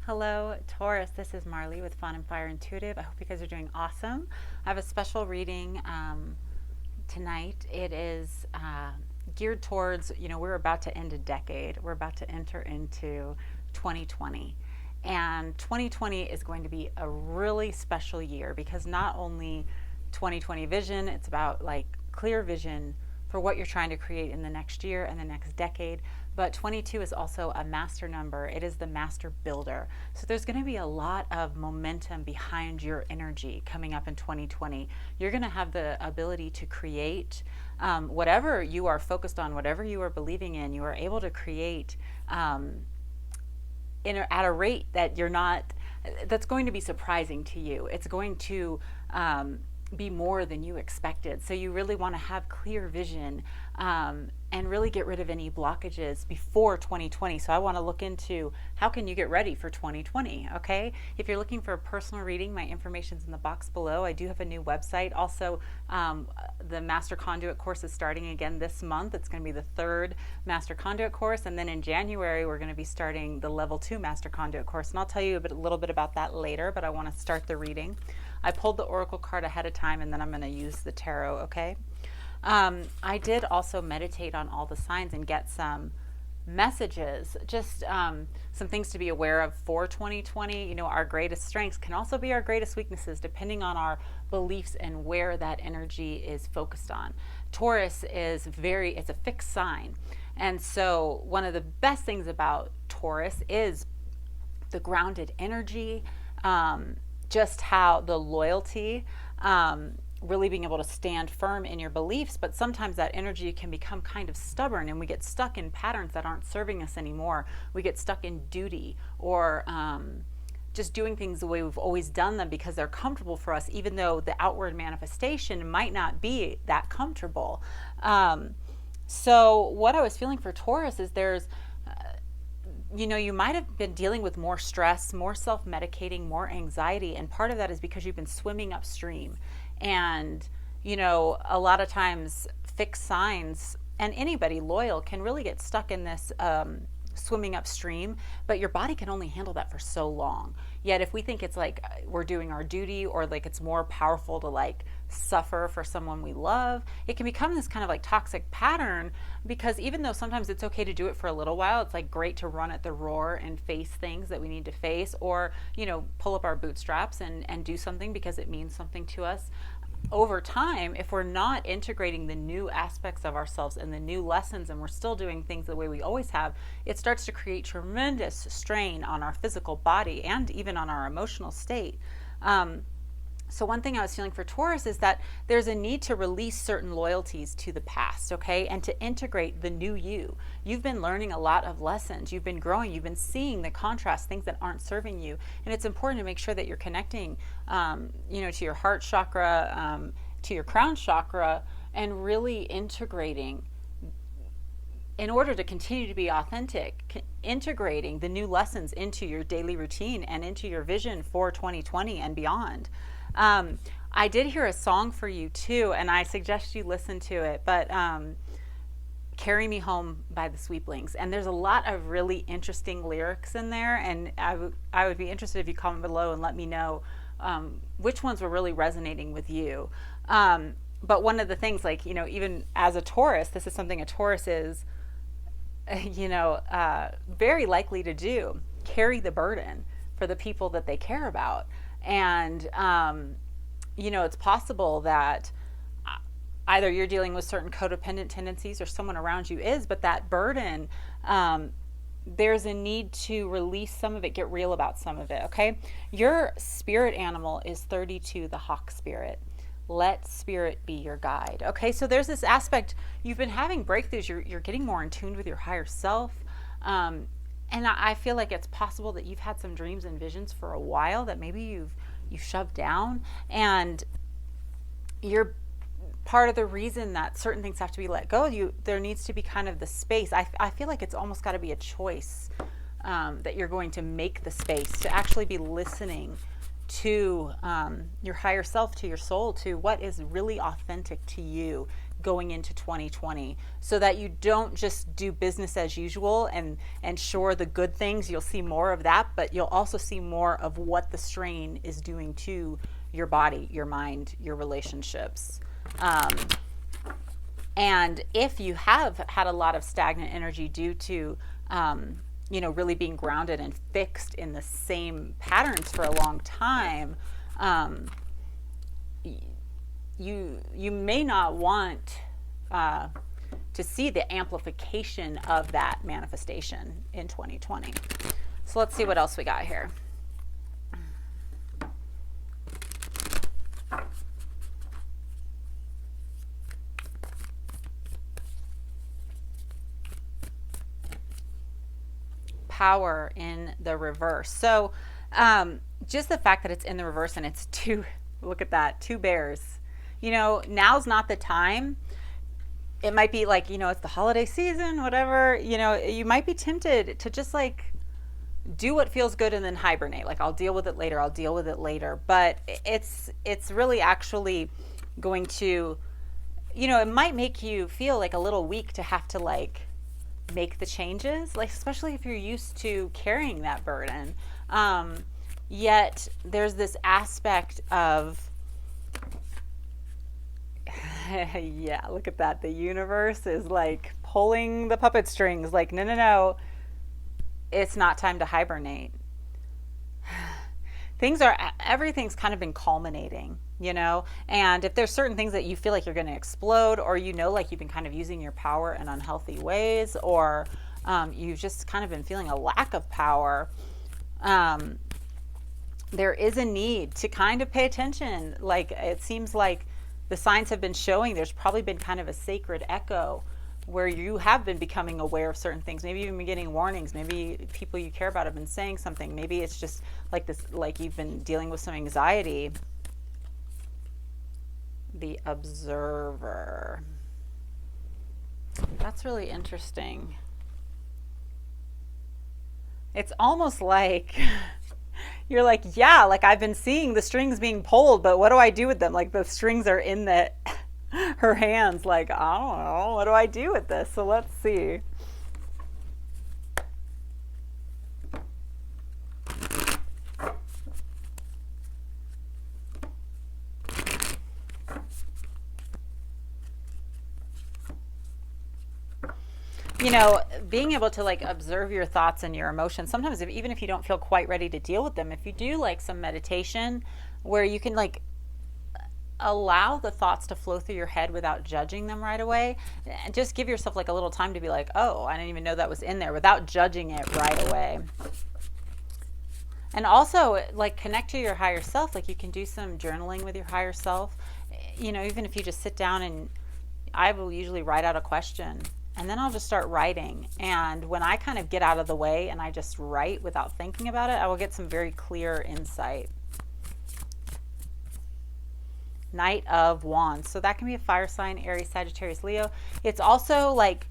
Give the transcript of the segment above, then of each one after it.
Hello, Taurus. This is Marley with Fawnandfireintuitive. I hope you guys are doing awesome. I have a special reading tonight. It is geared towards, we're about to end a decade. We're about to enter into 2020. And 2020 is going to be a really special year because not only 2020 vision, it's about like clear vision for what you're trying to create in the next year and the next decade. But 22 is also a master number. It is the master builder. So there's going to be a lot of momentum behind your energy coming up in 2020. You're going to have the ability to create whatever you are focused on, whatever you are believing in. You are able to create at a rate that that's going to be surprising to you. It's going to be more than you expected. So you really want to have clear vision and really get rid of any blockages before 2020. So I want to look into how can you get ready for 2020, okay? If you're looking for a personal reading, my information's in the box below. I do have a new website. Also, the Master Conduit course is starting again this month. It's going to be the third Master Conduit course. And then in January, we're going to be starting the Level 2 Master Conduit course. And I'll tell you a little bit about that later, but I want to start the reading. I pulled the Oracle card ahead of time, and then I'm going to use the tarot, okay? I did also meditate on all the signs and get some messages, just some things to be aware of for 2020. Our greatest strengths can also be our greatest weaknesses depending on our beliefs and where that energy is focused on. Taurus is it's a fixed sign. And so one of the best things about Taurus is the grounded energy, just how the loyalty, really being able to stand firm in your beliefs, but sometimes that energy can become kind of stubborn and we get stuck in patterns that aren't serving us anymore. We get stuck in duty or just doing things the way we've always done them because they're comfortable for us, even though the outward manifestation might not be that comfortable. So what I was feeling for Taurus is you might have been dealing with more stress, more self-medicating, more anxiety, and part of that is because you've been swimming upstream. And, a lot of times fixed signs and anybody loyal can really get stuck in this swimming upstream, but your body can only handle that for so long. Yet if we think it's like we're doing our duty or like it's more powerful to like suffer for someone we love, it can become this kind of like toxic pattern because even though sometimes it's okay to do it for a little while, it's like great to run at the roar and face things that we need to face or, pull up our bootstraps and do something because it means something to us. Over time, if we're not integrating the new aspects of ourselves and the new lessons and we're still doing things the way we always have, it starts to create tremendous strain on our physical body and even on our emotional state. So one thing I was feeling for Taurus is that there's a need to release certain loyalties to the past, okay, and to integrate the new you. You've been learning a lot of lessons. You've been growing. You've been seeing the contrast, things that aren't serving you. And it's important to make sure that you're connecting, to your heart chakra, to your crown chakra, and really integrating in order to continue to be authentic, integrating the new lessons into your daily routine and into your vision for 2020 and beyond. I did hear a song for you too, and I suggest you listen to it, but Carry Me Home by the Sweeplings. And there's a lot of really interesting lyrics in there, and I would be interested if you comment below and let me know which ones were really resonating with you. But one of the things, like, even as a Taurus, this is something a Taurus is, very likely to do, carry the burden for the people that they care about. And, it's possible that either you're dealing with certain codependent tendencies or someone around you is, but that burden, there's a need to release some of it, get real about some of it, okay? Your spirit animal is 32, the hawk spirit. Let spirit be your guide, okay? So there's this aspect, you've been having breakthroughs, you're getting more in tune with your higher self, and I feel like it's possible that you've had some dreams and visions for a while that maybe you've shoved down, and you're part of the reason that certain things have to be let go. There needs to be kind of the space. I feel like it's almost got to be a choice that you're going to make the space to actually be listening to your higher self, to your soul, to what is really authentic to you going into 2020, so that you don't just do business as usual. And sure, the good things, you'll see more of that, but you'll also see more of what the strain is doing to your body, your mind, your relationships. And if you have had a lot of stagnant energy due to really being grounded and fixed in the same patterns for a long time, you may not want to see the amplification of that manifestation in 2020. So let's see what else we got here. Power in the reverse. So just the fact that it's in the reverse and it's look at that, 2 bears. Now's not the time. It might be like, it's the holiday season, whatever, you might be tempted to just like do what feels good and then hibernate. Like, I'll deal with it later. But it's really actually going to, it might make you feel like a little weak to have to like make the changes, like especially if you're used to carrying that burden. Yet there's this aspect of yeah, look at that. The universe is like pulling the puppet strings, like, no, it's not time to hibernate. Everything's kind of been culminating, and if there's certain things that you feel like you're going to explode, or like you've been kind of using your power in unhealthy ways, or you've just kind of been feeling a lack of power, there is a need to kind of pay attention. Like, it seems like the signs have been showing there's probably been kind of a sacred echo where you have been becoming aware of certain things. Maybe you've been getting warnings. Maybe people you care about have been saying something. Maybe it's just like this, like you've been dealing with some anxiety. The observer. That's really interesting. It's almost like you're like, yeah, like I've been seeing the strings being pulled, but what do I do with them? Like, the strings are in her hands. Like, I don't know, what do I do with this? So let's see. Being able to like observe your thoughts and your emotions, sometimes even if you don't feel quite ready to deal with them, if you do like some meditation where you can like allow the thoughts to flow through your head without judging them right away, and just give yourself like a little time to be like, oh, I didn't even know that was in there, without judging it right away. And also like connect to your higher self. Like, you can do some journaling with your higher self, even if you just sit down, and I will usually write out a question, and then I'll just start writing. And when I kind of get out of the way and I just write without thinking about it, I will get some very clear insight. Knight of Wands. So that can be a fire sign, Aries, Sagittarius, Leo. It's also like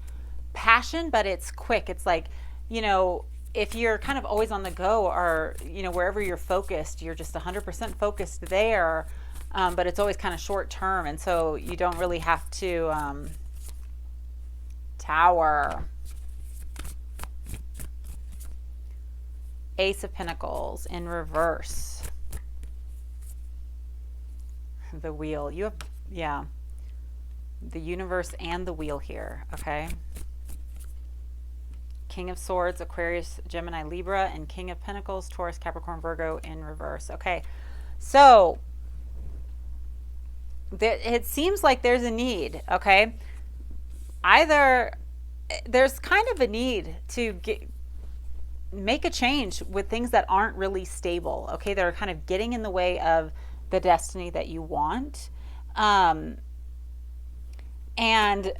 passion, but it's quick. It's like, if you're kind of always on the go, or, wherever you're focused, you're just 100% focused there. But it's always kind of short term. And so you don't really have to, Tower. Ace of Pentacles in reverse. The wheel. You have, yeah, the universe and the wheel here, okay? King of Swords, Aquarius, Gemini, Libra, and King of Pentacles, Taurus, Capricorn, Virgo in reverse. Okay, so it seems like there's a need, okay? Either there's kind of a need to make a change with things that aren't really stable, okay? That are kind of getting in the way of the destiny that you want. And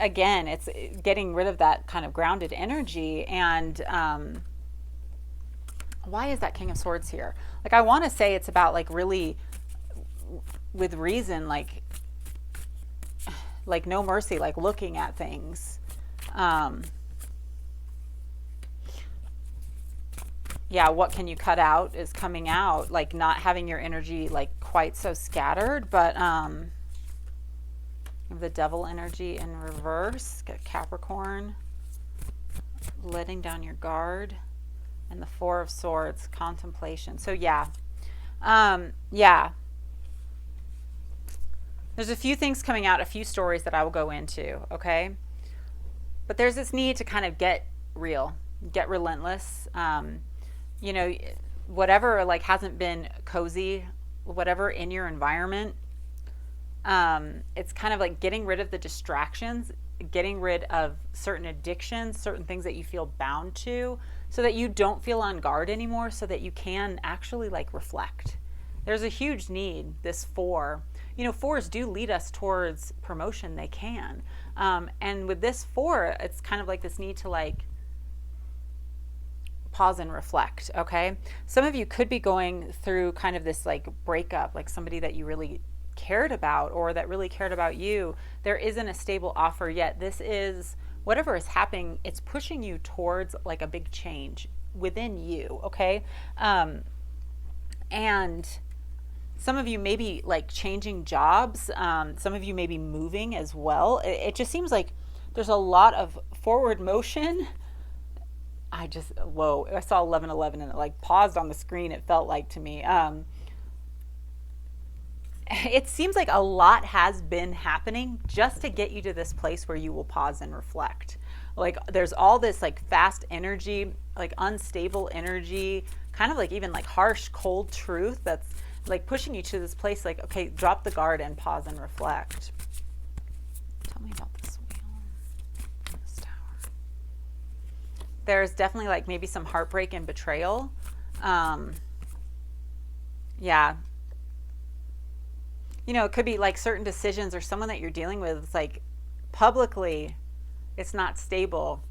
again, it's getting rid of that kind of grounded energy. And why is that King of Swords here? Like, I want to say it's about like really with reason, like no mercy, like looking at things. Yeah, what can you cut out is coming out, like not having your energy like quite so scattered, but We have the devil energy in reverse. Got Capricorn, letting down your guard. And the Four of Swords, contemplation. So yeah. Yeah. There's a few things coming out, a few stories that I will go into, okay? But there's this need to kind of get real, get relentless. You know, whatever like hasn't been cozy, whatever in your environment, it's kind of like getting rid of the distractions, getting rid of certain addictions, certain things that you feel bound to, so that you don't feel on guard anymore, so that you can actually like reflect. There's a huge need, this four. You know, fours do lead us towards promotion, they can. And with this four, it's kind of like this need to like pause and reflect, okay? Some of you could be going through kind of this like breakup, like somebody that you really cared about or that really cared about you. There isn't a stable offer yet. This is, whatever is happening, it's pushing you towards like a big change within you, okay? And some of you may be like changing jobs. Some of you may be moving as well. It just seems like there's a lot of forward motion. Whoa, I saw 1111 and it like paused on the screen, it felt like to me. It seems like a lot has been happening just to get you to this place where you will pause and reflect. Like there's all this like fast energy, like unstable energy, kind of like even like harsh, cold truth that's like pushing you to this place like, okay, drop the guard and pause and reflect. Tell me about this wheel, this tower. There's definitely like maybe some heartbreak and betrayal. Yeah. You know, it could be like certain decisions or someone that you're dealing with. It's like publicly, it's not stable.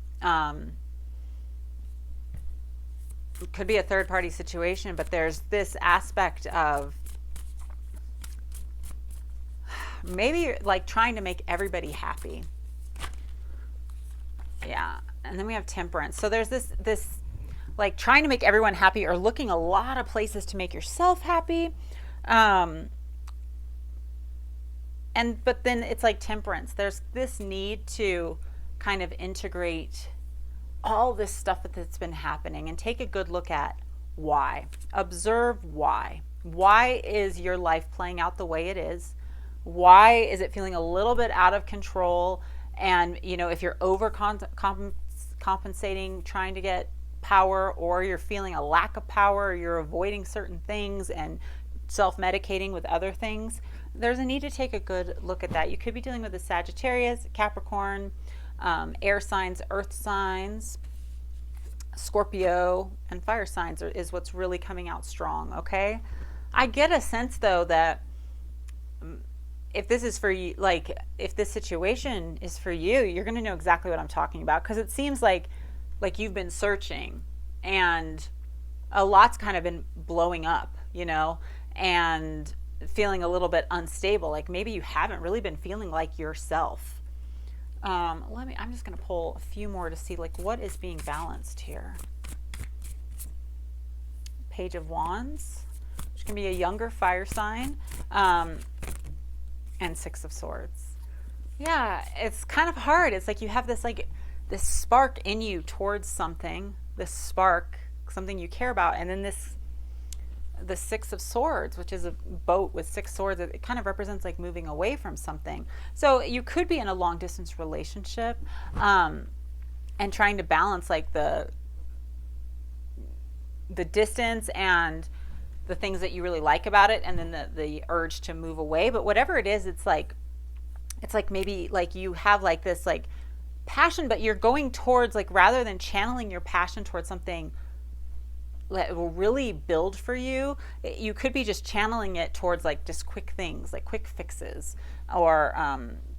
It could be a third party situation, but there's this aspect of maybe like trying to make everybody happy. Yeah. And then we have temperance. So there's this like trying to make everyone happy or looking a lot of places to make yourself happy. But then it's like temperance. There's this need to kind of integrate all this stuff that's been happening and take a good look at why. Observe why. Why is your life playing out the way it is? Why is it feeling a little bit out of control? And, you know, if you're compensating, trying to get power, or you're feeling a lack of power, or you're avoiding certain things and self-medicating with other things, there's a need to take a good look at that. You could be dealing with a Sagittarius, Capricorn, air signs, earth signs, Scorpio, and fire signs is what's really coming out strong, okay? I get a sense, though, that if this is for you, like if this situation is for you, you're going to know exactly what I'm talking about, because it seems like you've been searching and a lot's kind of been blowing up, you know, and feeling a little bit unstable. Like maybe you haven't really been feeling like yourself. I'm just going to pull a few more to see like what is being balanced here. Page of Wands, which can be a younger fire sign, and Six of Swords. Yeah, it's kind of hard. It's like you have this spark in you towards something, this spark, something you care about, and then the Six of Swords, which is a boat with six swords, it kind of represents like moving away from something. So you could be in a long distance relationship, and trying to balance like the distance and the things that you really like about it, and then the urge to move away. But whatever it is, it's like maybe like you have like this like passion, but you're going towards like, rather than channeling your passion towards something that will really build for you, you could be just channeling it towards like just quick things, like quick fixes, or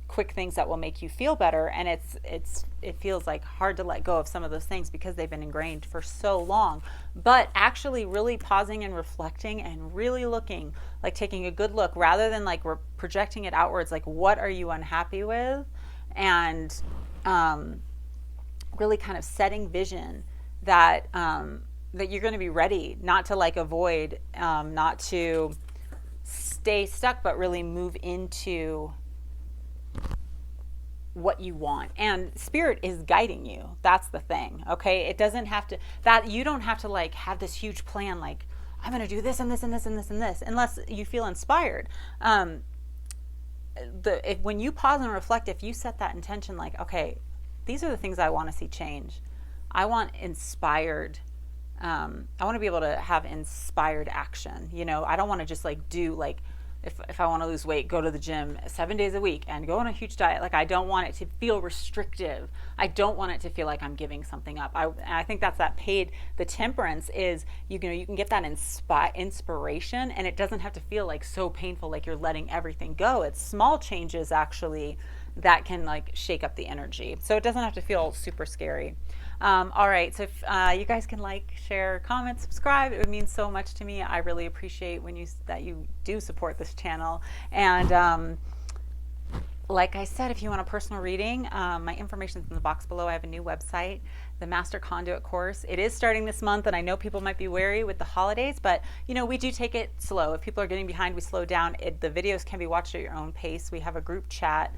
quick things that will make you feel better. And it feels like hard to let go of some of those things because they've been ingrained for so long. But actually really pausing and reflecting and really looking, like taking a good look, rather than like we're projecting it outwards, like what are you unhappy with? And really kind of setting vision that that you're going to be ready, not to like avoid, not to stay stuck, but really move into what you want, and spirit is guiding you. That's the thing. Okay, it doesn't have to, that you don't have to like have this huge plan like I'm going to do this and this and this and this and this unless you feel inspired. When you pause and reflect, if you set that intention like, okay, these are the things I want to see change. I want inspired, I want to be able to have inspired action. You know, I don't want to just like do like, if I want to lose weight, go to the gym 7 days a week and go on a huge diet. Like, I don't want it to feel restrictive. I don't want it to feel like I'm giving something up. I think that's that the temperance is, you know, you can get that inspiration, and it doesn't have to feel like so painful, like you're letting everything go. It's small changes actually that can like shake up the energy. So it doesn't have to feel super scary. All right, so if you guys can like, share, comment, subscribe, it would mean so much to me. I really appreciate that you do support this channel. And like I said, if you want a personal reading, my information is in the box below. I have a new website, the Master Conduit course. It is starting this month, and I know people might be wary with the holidays, but you know, we do take it slow. If people are getting behind, we slow down. The videos can be watched at your own pace. We have a group chat.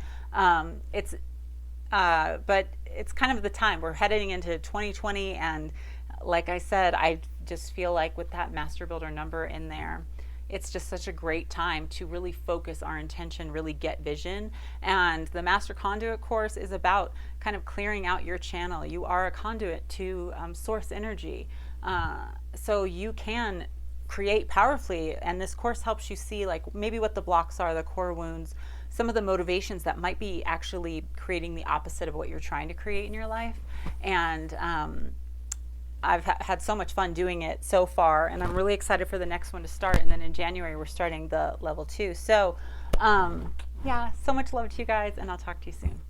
But it's kind of the time. We're heading into 2020, and like I said, I just feel like with that Master Builder number in there, it's just such a great time to really focus our intention, really get vision. And the Master Conduit course is about kind of clearing out your channel. You are a conduit to source energy. So you can create powerfully, and this course helps you see like maybe what the blocks are, the core wounds, some of the motivations that might be actually creating the opposite of what you're trying to create in your life. And I've had so much fun doing it so far, and I'm really excited for the next one to start. And then in January, we're starting the level 2. So yeah, so much love to you guys, and I'll talk to you soon.